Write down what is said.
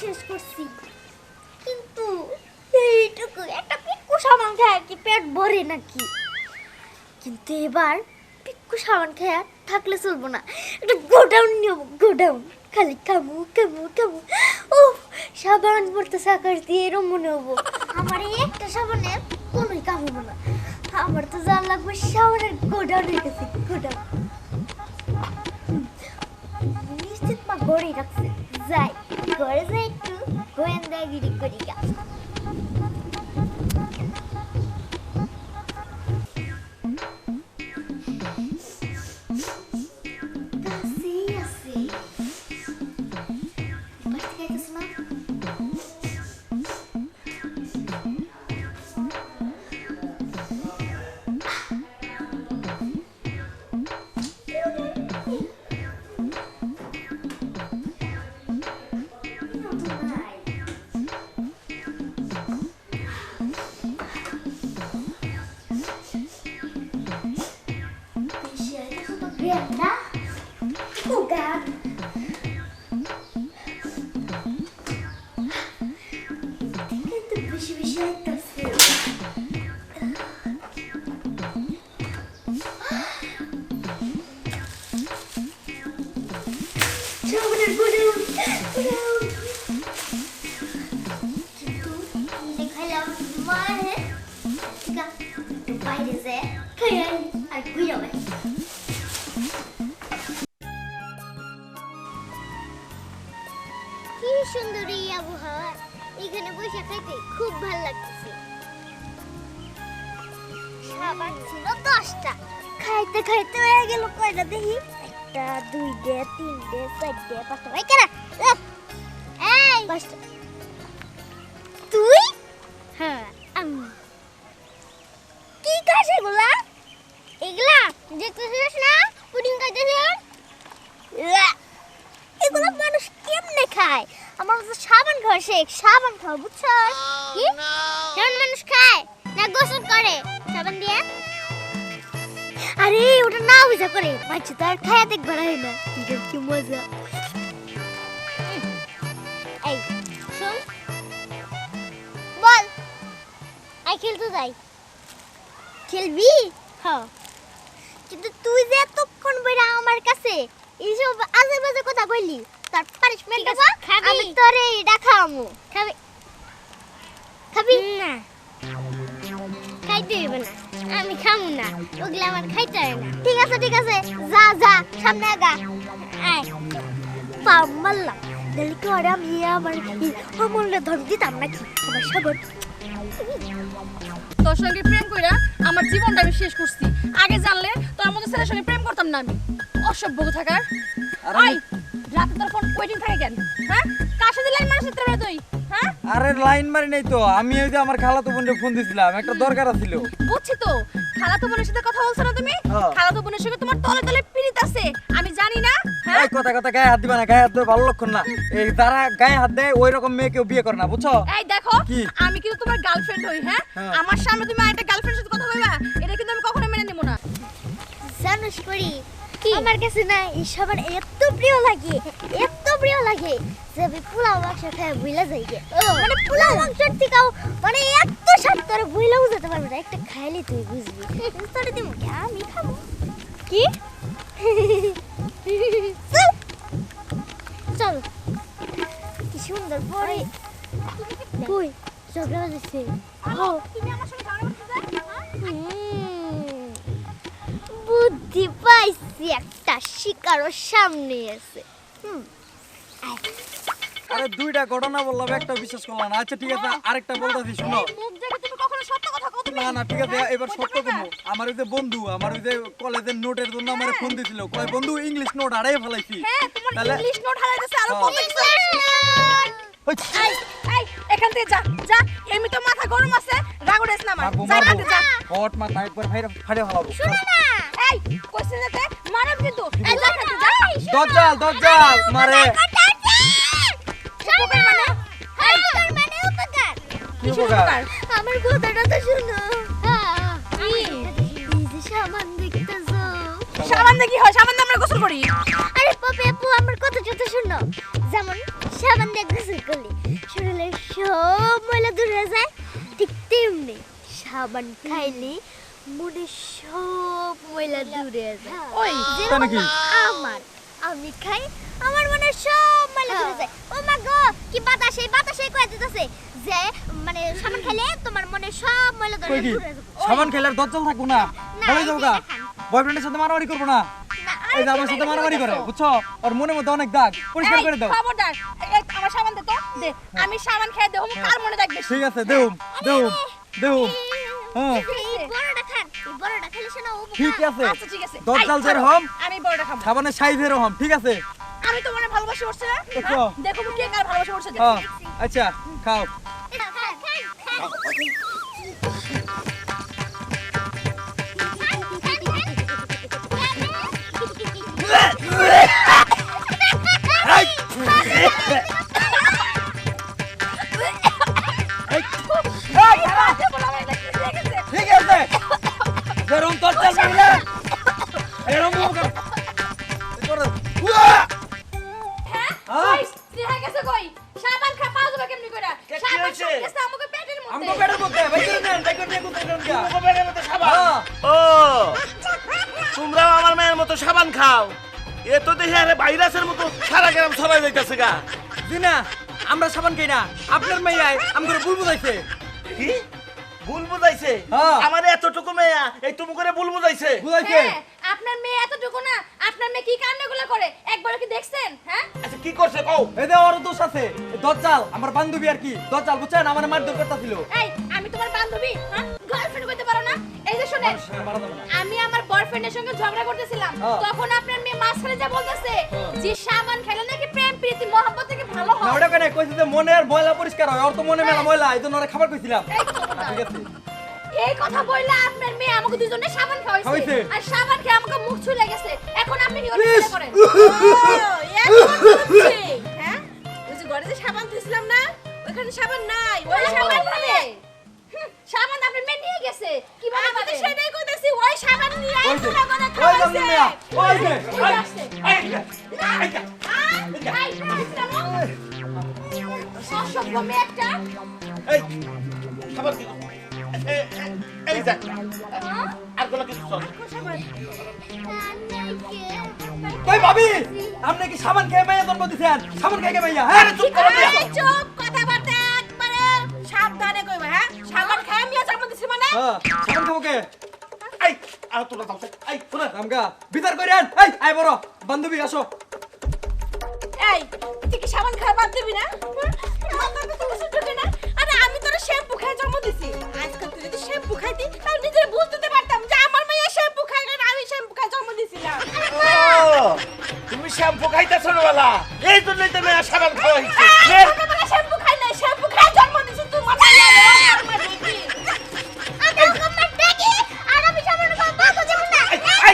শেষ করছি, কিন্তু এইটুকু একটা পিক্কু সাবান খায় কি পেট ভরে নাকি? কিন্তু এবার পিক্কু সাবান খায় থাকলে চলবো না, একটা গোডাউন নিব, গোডাউন খালি কামু কামু কামু। ও সাবান পড়তেছে আকাশ দিয়ে, এরম মনে হবো আমার এই একটা সাবানে কোনোই কাম হবো না। আমার তো জান লাগবে সাবানের গোডাউনের কাছে, গোডাউন নিশ্চিত মা গড়েই রাখছে। যাই ঘরে যাই, একটু গোয়েন্দাগিরি করি গা। কাছেই আছে। বাড়ি থেকে আইতাছে না? Brenda, bukan. Itu bersih-bersih atas. Coba bener godaun. Gitu, ini kalau mah है, ठीक है? तो बाहर से kayak aku ya weh. কি সুন্দর এই আবহাওয়া, এখানে বসে খাইতে খুব ভালো লাগছে। সাবান ছিল 10টা, খাইতে খাইতে হয়ে গেল কয়টা দেখি, 1টা 2টা 3টা 4টা 5টা, ভাই কেনা এই 5টা। তুই? হ্যাঁ আমি। কি খাস এগুলা? এগুলা দেখতেছিস না পুডিং খাইতেছিস? এগুলো মানুষ কেমনে খায়? আমার তো সাবান খাওয়া শেখ, সাবান খাওয়া বুঝছো? কি কেমন মানুষ খায় না গোসল করে সাবান দিয়ে? আরে ওটা না বুঝা করে বাচ্চা তো আর খায়া দেখবে না, হয় না? এটা কি মজা। এই শুন, বল আই খেলতে যাই। খেলবি? হ্যাঁ, কিন্তু তুই যে এতক্ষণ বইরা আমার কাছে এইসব আজে বাজে কথা বললি, তার পানিশমেন্ট দেব আমি তোরে এটা খাওয়ামু। খাবি? খাবি না, খাইতে হবে না, আমি খামু না, ওগুলো আমার খাইতে হয় না। ঠিক আছে ঠিক আছে, যা যা সামনে আগা। আয় পাম মারলাম, তাহলে কি ওরা আমি আমার অমূল্য ধন দিতাম নাকি? আমার সাগর তোর সঙ্গে প্রেম কইরা আমার জীবনটা আমি শেষ করছি। আগে জানলে তোর মতো ছেলের সঙ্গে প্রেম করতাম না আমি। অসভ্য থাকার। আই রাতে তোর ফোন ওয়েটিং থাকে কেন? হ্যাঁ, কার সাথে লাইন মারিস তোরা তুই? হ্যাঁ, আরে লাইন মারি নাই তো, আমি ওই যে আমার খালাতো বোনকে ফোন দিছিলাম, একটা দরকার ছিল। বুঝছি তো, খালাতো বোনের সাথে কথা বলছ না তুমি? হ্যাঁ। খালাতো বোনের সঙ্গে তোমার তলে তলে পিরিত আছে, আমি জানি না? হ্যাঁ, এই কথা কথা গায়ে হাত দিবা না, গায়ে হাত দেওয়া ভালো লক্ষণ না। এই যারা গায়ে হাত দেয় ওই রকম মেয়ে কেউ বিয়ে করে না, বুঝছো? এই দেখো কি? আমি কিন্তু তোমার গার্লফ্রেন্ড হই। হ্যাঁ, হ্যাঁ। আমার সামনে তুমি আরেকটা গার্লফ্রেন্ডের সাথে কথা বলবা, এটা কিন্তু আমি কখনো মেনে নেব না। জানোস করি আমার কাছে না এই সাবান এত প্রিয় লাগে, এত প্রিয় লাগে যে আমি পোলাও মাংস খাই ভুলে যাই গে। মানে পোলাও মাংসের থেকেও মানে এত স্বাদ তোর ভুলেও যেতে পারবি না, একটা খাইলে তুই বুঝবি। তোরে দিব কি আমি খাবো কি? চল চল, কি সুন্দর পরে কই ঝগড়া হচ্ছে। তুমি আমার সঙ্গে ঝগড়া করতে বুদ্ধি পাইছি, একটা শিকারও সামনে আছে। আরে দুইটা ঘটনা বললাম, একটা বিশ্বাস করলাম না। আচ্ছা ঠিক আছে, আরেকটা বলতাছি শুনো। মুখ দেখে তুমি কখনো সত্য কথা কও তুমি? না না ঠিক আছে, এবার সত্য দেবো। আমার ওই যে বন্ধু, আমার ওই যে কলেজের নোটের জন্য আমার ফোন দিছিল, কয় বন্ধু ইংলিশ নোট আড়াই ফেলাইছি। হ্যাঁ, তোমার তাহলে ইংলিশ নোট হারাইতেছে, আরো হ্যাঁ। কত কিছু। এই এই এখান থেকে যা যা, এমনি তো মাথা গরম আছে, রাগ উঠাইস না আমার। যা রাতে যা। হট মাথা একবার ফাইরে ফাড়ে ফেলাবো। এই কইছিস না তে মারব কিন্তু। এই যা খেতে যা। দজ্জাল দজ্জাল মারে। উপকার মানে? এই মানে উপকার। কি উপকার? আমার কথাটা তো শুনো। এই যে সামান দেখতেছো, সাবান দিয়ে কি হয়? সাবান দিয়ে আমরা গোসল করি। আরে পপি আপু আমার কথা শুনো, যেমন সাবান দিয়ে গোসল করলে শরীরের সব ময়লা দূর হয়ে যায়, ঠিক তেমনি সাবান খাইলে মনের সব ময়লা দূর হয়ে যায়। ওই তাই নাকি? আমি খাই আমার মনের সব ময়লা দূর হয়ে যায়। ও মা গো, কি বাতাসে কয়ে দিতেছে যে মানে সাবান খাইলে তোমার মনের সব ময়লা দূর কই কি হয়ে যাবে। সাবান খেলার দজ্জাল থাকবো না, না, বলে যাবো গা। এই দেখান। বয়ফ্রেন্ডের সাথে মারামারি করবো না। না, এই যে আমার সাথে মারামারি করে, বুঝছো? ওর মনের মধ্যে অনেক দাগ, পরিষ্কার করে দাও। খবরদার, এই আমার সাবান দে তো, দে। আমি সাবান খেয়ে দেবো, কার মনে থাকবে? ঠিক আছে, দেউম। হ্যাঁ এই বড়টা খান, এই বড়টা খেলে শোনা ও ঠিক আছে, আচ্ছা ঠিক আছে। দজ্জাল আই, যেরকম আমি বড়টা খাবো। সাবানের সাইজ এরকম, ঠিক আছে? আমি তোমার ভালোবাসা করছি না? দেখো। হ্যাঁ? দেখো কে কার ভালোবাসা করছে। হ্যাঁ আচ্ছা খাও। ঠিক আছে, যেরকম দজ্জাল মহিলা এরকম মুখ করে। হ্যাঁ? হ্যাঁ? কই? স্নেহা গেছে কই? সাবান খা পাওয়া যাবে কেমনি কইরা? কি সাবান হয়েছে? সব গেছে আমাকে পেটের মধ্যে। আমগো পেটের মধ্যে বাইরে নেন, বাইরে নিয়ে কোথায় যান গিয়া? মোবাইলের মধ্যে সাবান। হ্যাঁ। ও তোমরাও আমার মায়ের মতো সাবান খাও। এ তো দেখি আরে ভাইরাসের মতো সারা গ্রাম ছড়াই যাইতেছে গা। জি না, আমরা সাবান খাই না, আপনার মেয়ে আমগরে ভুল বুঝাইছে। কি ভুল বুঝাইছে? হ্যাঁ। আমার এতটুকু মেয়া এই তুমি করে ভুল বুঝাইছে? বুঝাইছে? হ্যাঁ, আপনার মেয়ে এতটুকু না, আপনার মেয়ে কি কান্নাগুলো করে একবার কি দেখছেন? হ্যাঁ? আচ্ছা কি করছে কও? এই যে ওর দোষ আছে, এই দজ্জাল আমার বান্ধবী আর কি, দজ্জাল বুঝছেন, আমার মার দরকার ছিল। এই আমি তোমার বান্ধবী, হ্যাঁ? গার্লফ্রেন্ড কইতে পারো না? এই যে শুনেন, মারা যাবে না। আমি আমার বয়ফ্রেন্ডের সঙ্গে ঝগড়া করতেছিলাম, হ্যাঁ। তখন আপনার মেয়ে মাঝখানে যা বলতেছে হ্যাঁ। যে সাবান খেলে নাকি প্রেম প্রীতি মহব্বত থেকে ভালো না হয়। ওটা কেন কইছে যে মনের ময়লা পরিষ্কার হয়, ওর তো মনে মেলা ময়লা, এই জন্য ওরা খাবার কইছিলাম। এই খবরদার। ঠিক আছে, এই কথা বললে আপনার মেয়ে আমাকে দুজনে সাবান খাওয়াইছে খাওয়াইছে? আর সাবান খেয়ে আমাকে মুখ ছুলে গেছে। এখন আপনি কি করতে ইস! করেন? হ্যাঁ ওই যে ঘরে যে সাবান দিয়েছিলাম না ওখানে সাবান নাই ওই ওই সাবান সাবান খাবে। সাবান আপনার মেয়ে নিয়ে গেছে। কি বলে আমি তো সেটাই কইতেছি ওই সাবান নিয়ে ওই যে, এতটা করে ওই যে আপনি মেয়া, ওই যে। ওই আসছে। এই যে, এই যে। আই অসভ্য মেয়ে একটা। এই সাবান কি? এই দেখ আর কোনো কিছু চল। কই ভাবি, আপনি কি সাবান খেয়ে মেয়ে জন্ম দিছেন? সাবান খেয়ে মেয়ে, হ্যাঁ? আরে চুপ করো মিয়া। এই চুপ কথাবার্তা একবারে সাবধানে কইবা হ্যাঁ সাবান খাই আমি জন্ম দিছি মানে হ্যাঁ, সাবান খাবো কে? এই আর তোরা দাও এই তোরা রামগা, বিচার করেন। এই, আয় বড়, বান্ধবী আসো। এই তুই কি সাবান খাই বাদ দিবি না মাথার ভিতরে কিছু ঢোকে না আরে আমি তোর শ্যাম্পু খাই জন্ম দিছি আজকে তুই যদি শ্যাম্পু খাইতি তাহলে নিজের বুঝতে পারতাম যে আমার মেয়ে শ্যাম্পু খায় না আমি শ্যাম্পু খাই জন্ম দিছিলাম ও তুমি শ্যাম্পু খাইতেছো না বালা এই জন্যই তো মেয়া সাবান খাওয়াইছে